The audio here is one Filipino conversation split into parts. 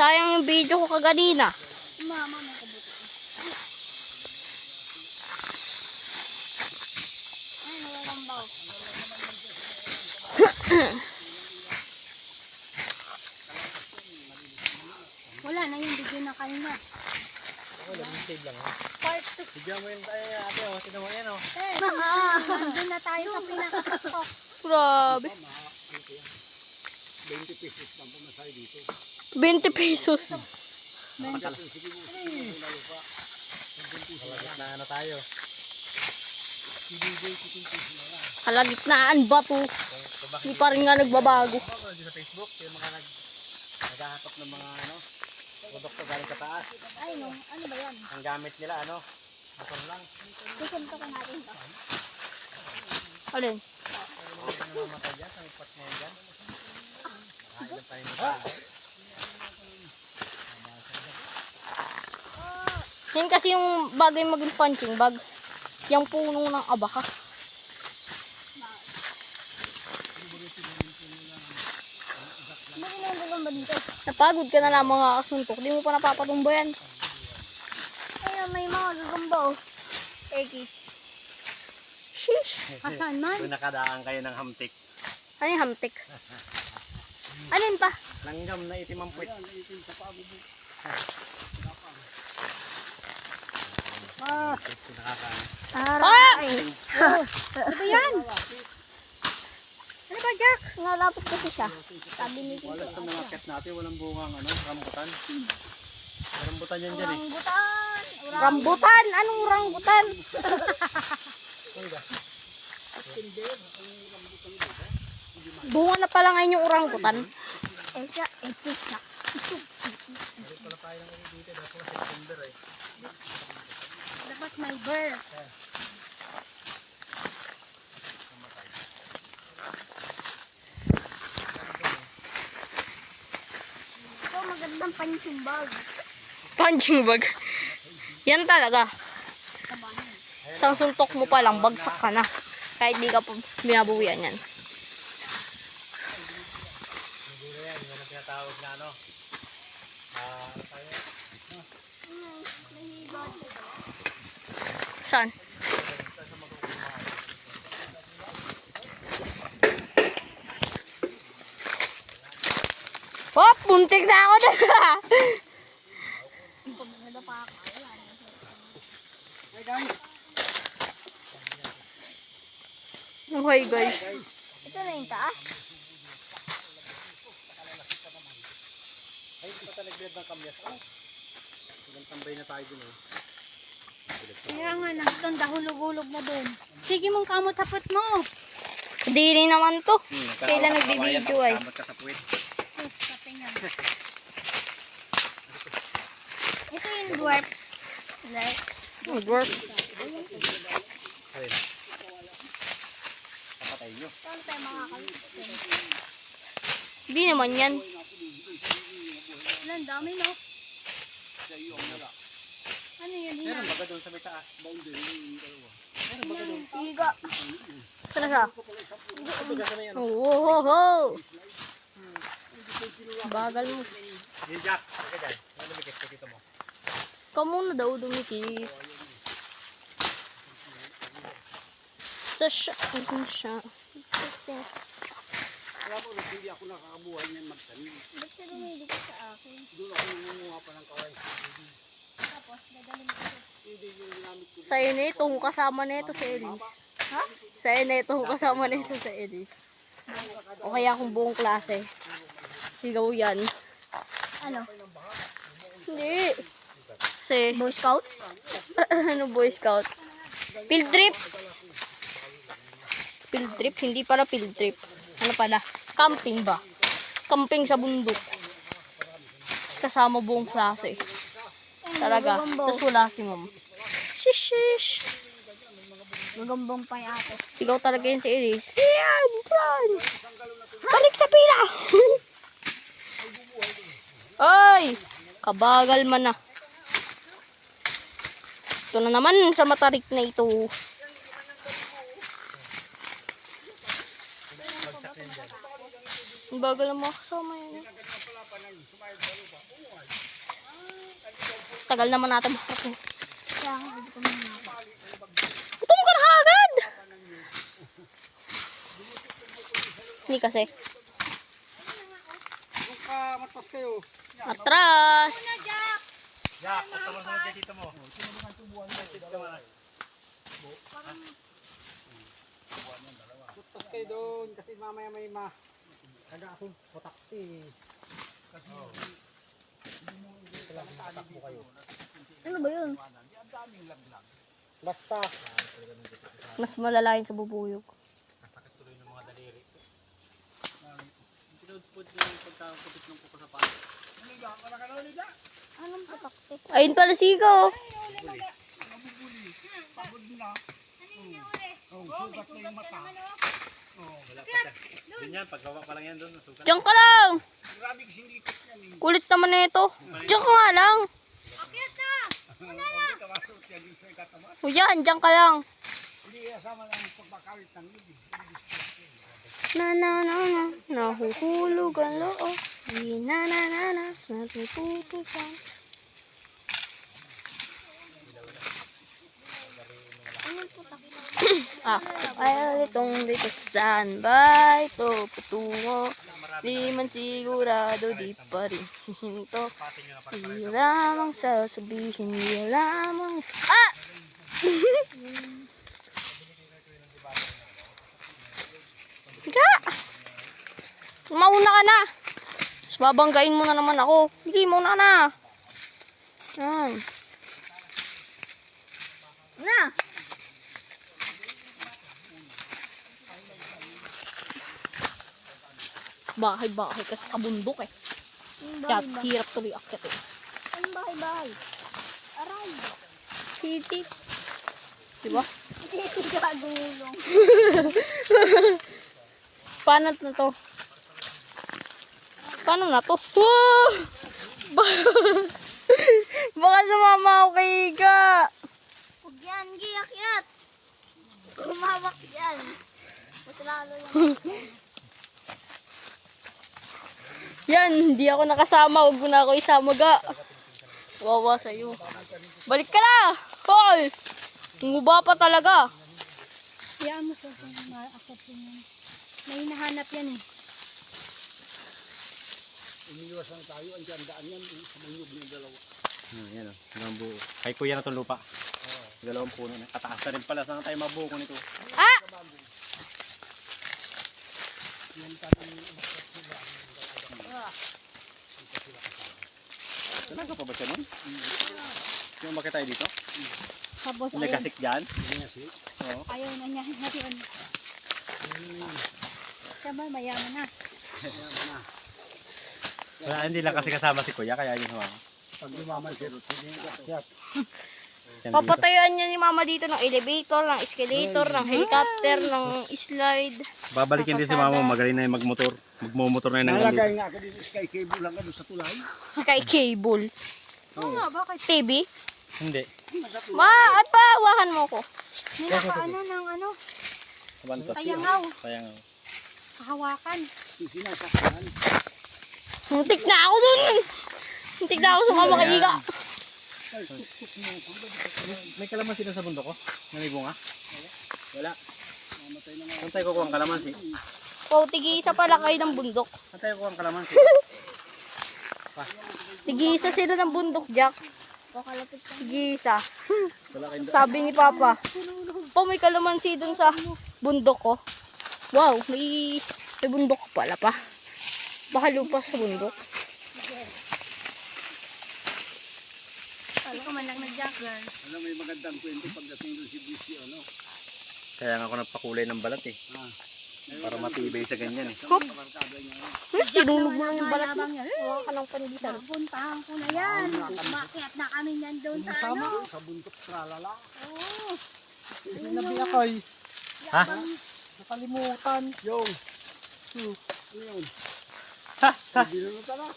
Sayang yung video ko kaganina. Mama, may kabuto. Ay, nawalang baw. Wala na yung video na kanina. Wala, save lang. Part 2. Bigyan mo yun tayo ate, oh. Tignan mo yan, oh. Nandun na tayo sa pinaka-top. Grabe. 20 pesos lang pumasay dito. 20 pesos. Malagit na ano tayo. Kalagitnaan ba to? Hindi pa rin nga nagbabago. Sa Facebook, yung mga naghahatap ng mga ano, produkto galing sa taas. Ay, no. Ano ba yan? Ang gamit nila, ano, motor lang. Susunto ko natin to. Alin? Ano na namatay dyan, sa ipat na yan dyan. Nakain tayo ng tayo. Yan kasi yung bagay maging punching bag. Yung puno ng abaka. Ano ba dito? Napagod ka na lang mga kasuntok. Di mo pa napapatumba yan. Ayun, may mga gagamba oh. Eki. Sheesh. Asan man? Kung nakadaan kayo ng hamtik. Ano yung hamtik? Alin pa? Langgam na itim ang puwit. Ah, Nakakaano. aray. Ano ba yan? Ano ba, Jack? Nalapit kasi siya. Sabi ni Tito. Wala sa mga cat natin, walang bungang ano, rambutan. Rambutan yan dyan eh. Rambutan. Rambutan! Anong rambutan? Bunga na pala ngayon yung orangutan. Eka, eka. Wala tayo ng ulit dito, dapat na September eh. Dapat may bird. Ito, magandang punching bag. Punching bag. Yan talaga. Isang suntok mo pa lang, bagsak ka na. Kahit di ka pa binabuwian yan. Hindi na yan, yung tinatawag na ano. Ano tayo? Saan? Hop! Buntik na ako doon. Okay guys. Ito na yung taas. Ay, hindi pa tayo nagbilad ng kamyas. Hanggang tambay na tayo dun eh. Kaya nga, nagtanda hulog-hulog na doon. Sige mong kamot-hapot mo. Hindi rin naman to. Kailan nagbibideo ay. Kamot ka sa puwit. Kape nga. Ito yung dwarf. Dwarf. Ayun. Kapatay nyo. Saan tayo makakalit? Hindi naman yan. Ilan, dami no? Ano yun? Meron baga doon sa may taas. Meron baga doon. Higa. Saan siya? Bigas na yan. Oh. Bagal mo. Hey Jack, ka dyan. Ano lumikit ko dito mo? Ikaw muna daw dumikit. Sa siya. Kaya mo, hindi ako nakakabuhay niyan magtanim. Ba't ka lumili ka sa akin? Doon ako nangunguha pa ng kaway. Tapos, dadalhin ko. Hindi yung ginamit ko. Sa'yo na ito, kasama na ito sa Elise. Ha? Sa'yo na ito, kasama na ito sa Elise. O kaya kung buong klase. Sigaw yan. Ano? Hindi. Kasi, Boy Scout? ano Boy Scout? Field trip. Field trip? Hindi pala field trip. Ano pala? Camping ba? Camping sa bundok. Kasama buong klase. Talaga. Tapos wala si ma'am. Shish. Magambang pa yung ate. Sigaw talaga yun si Elise. Yan! Yan! Balik sa pila! Ay! Kabagal man na. Ito na naman sa matarik na ito. Ang bagal ang mga kasama yun. Tagal naman natin makarating. Kaya nga, hindi ko muna. Gutom ka na agad! Hindi kasi. Matpas kayo. Atras! Jack, pagkaman sa dito mo. Matpas kayo doon kasi mamaya may kaga akong putakti. Kasi takbo kayo. Ano ba yun? Basta. Mas malala yun sa bubuyog. Sakit tuloy ng mga daliri. Pinudpud yung pagkakapit ng kuko sa paa. Anong patakti? Ayun pala sigaw. Wala pa siya. Yun yan, paggawa pa lang yan doon. Nasukat. Diyan ka lang. Kulit naman na ito. Diyan ka nga lang. O yan, diyan ka lang. Na na na na, nahuhulog ang loob. Di na na na na, natututusan. Ay itong dito saan ba ito patungo? Di man sigurado, di pa rin hinto. Di lamang sasabihin, di lamang... Ah! Higa! Mauna ka na! Mas babanggain mo na naman ako. Hindi, mauna na. Yan. Na! Bahay-bahay kasi sa bundok eh. Kaya hirap tuloy akyat eh. Ang bahay-bahay. Aray! Titi. Diba? Hindi ka gulong. Paano na to? Paano na to? Woo! Baka sumama ako kay Iga. Huwag yan, giyak-yat. Kumawak yan. Mas lalo yan. Yan, hindi ako nakasama. Huwag mo na ako isama ga. Wawa sa'yo. Balik ka na! Paul! Nguba pa talaga. Kaya mo siya kung maakot yun. May hinahanap yan eh. Iniwasan tayo, andyan daan yan. Sumanyog ng dalawa. Yan o, hanggang buo. Kay kuya na itong lupa. Dalawang puno na. Kataas na rin pala. Saan tayo mabuo ko nito? Ah! Talaga pa ba siya nun? Yung bakit tayo dito? Tapos ayun, Nagasik dyan? Oo. ayaw na niya. Ngayon. Siya ba, mayaman na. Wala, hindi lang kasi kasama si kuya, kaya yun sumama. Pag lumaman si Ruth, hindi nga akyat. Papatayuan niya ni mama dito ng elevator, ng escalator, ng helicopter, ng slide. Babalikin din si mama, magaling na yung magmotor. Magmumotor na yung Nalagay nga ako dito, sky cable lang ano sa tulay. Sky cable. Oo nga, bakit? TV? Hindi. Ay pa, hawakan mo ko. Ninakaano ng ano, Kabantot. kayangaw. Kayangaw. Kahawakan. Sinasakyan. Muntik na ako dun. Muntik na ako sumama kay Iga. May kalamansi na sa bundok ko? May bunga? Wala. Saan tayo kukuha ang kalamansi? O, tig-isa pala kayo ng bundok. Saan tayo kukuha ang kalamansi? Tig-isa sila ng bundok, Jack. Kakalapit ka. Tig-isa. Wala kayong Sabi ni Papa. Po, may kalamansi dun sa bundok ko. Wow, may bundok pala pa. Baka lupa sa bundok. Hindi ko man lang nag-jogger. Alam, may magandang kwento pagdating doon si BC, ano? Kaya nga ako nagpakulay ng balat eh. Para matibay sa ganyan eh. Hop! Barkada niya. Sinunog mo lang yung balat mo. Yabang yan. Huwag ka ng pandisan. Napuntahan ko na yan. Umakyat na kami yan doon sa Sama ano. sa bundok tralala. Oo. Sinabi ako eh. Ha? Nakalimutan. Yung. Ano yun? Binunutan na.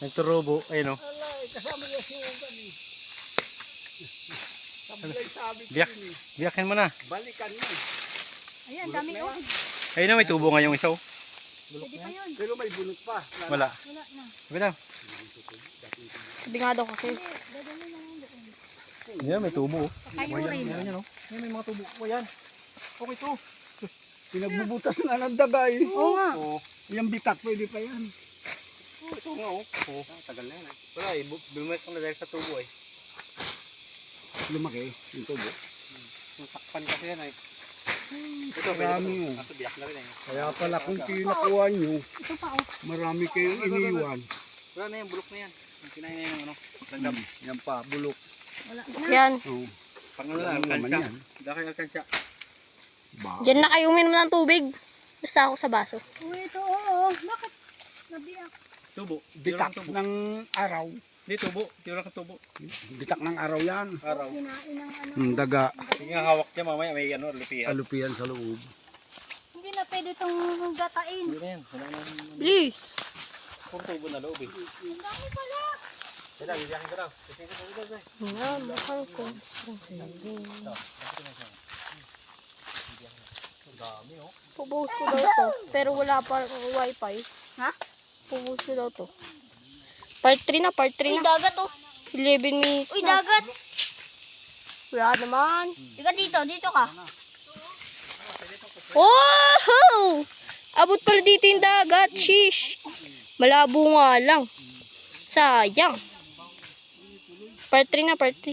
Nagturubo. Ayun o. Ala, kasama niya si Ugan eh. Sablay sabi ko Biyak. yun eh. Biyakin mo na. Balikan mo. Ayan, dami ko. Ayun na, may tubo nga yung isa oh. Pwede pa yun. Pero may bunot pa. Wala. Wala na. Sabi na. Sabi nga daw kasi. Dadali na lang doon. Yan, may tubo. Kayurin. Meron yan, oh. Yan, may mga tubo. O, yan. Okay to. Pinagbubutas nga ng daga eh. Oo nga. Oo. Yung bitak, pwede pa yan. Ito nga, oh. Oo. Tagal na yan, eh. Wala, eh. Bumalik ko na dahil sa tubo, eh. Lumaki yung tubo. Yung takpan kasi yan, eh. Ito, Marami, oh. Nasa biyak na rin, eh. Kaya pala kung kinakuha nyo, Ito pa oh. marami kayong iniwan. Wala na yan, bulok na yan. Yung kinain na yung, ano, landam. Yan pa, bulok. Wala na. Yan. Oh. Pang ano na, Ano naman alkansya. yan? Dahil kayo alkansya. Ba? Diyan na kayo uminom ng tubig. Basta ako sa baso. Uy, ito oo. Bakit? Nabiyak. Tubo. Bitak Tubo. ng araw. Hindi, tubo. Tira ka tubo. Bitak ng araw yan. Araw. Kinain ng ano. Daga, Sige nga, hawak niya mamaya. May ano, lupihan. alupian sa loob. Hindi na pwede itong gatain. Hindi na yan. Wala na. Bilis. Puro tubo na loob, eh. Ang dami pala. Kaya, bibiyakin ka daw. Kasi ito, ito, ito. Nga, mahal ko. Ang dami, oh. Pubuhos ko daw to. Pero wala pa wifi. Ha? Pubuhos ko daw to. Part 3 na, part 3 na. dagat oh. 11 minutes Uy, na. dagat. Wala naman. Ika dito ka. Oh! Abot pala dito yung dagat. Shish. Malabo nga lang. Sayang. Part 3 na, part 3.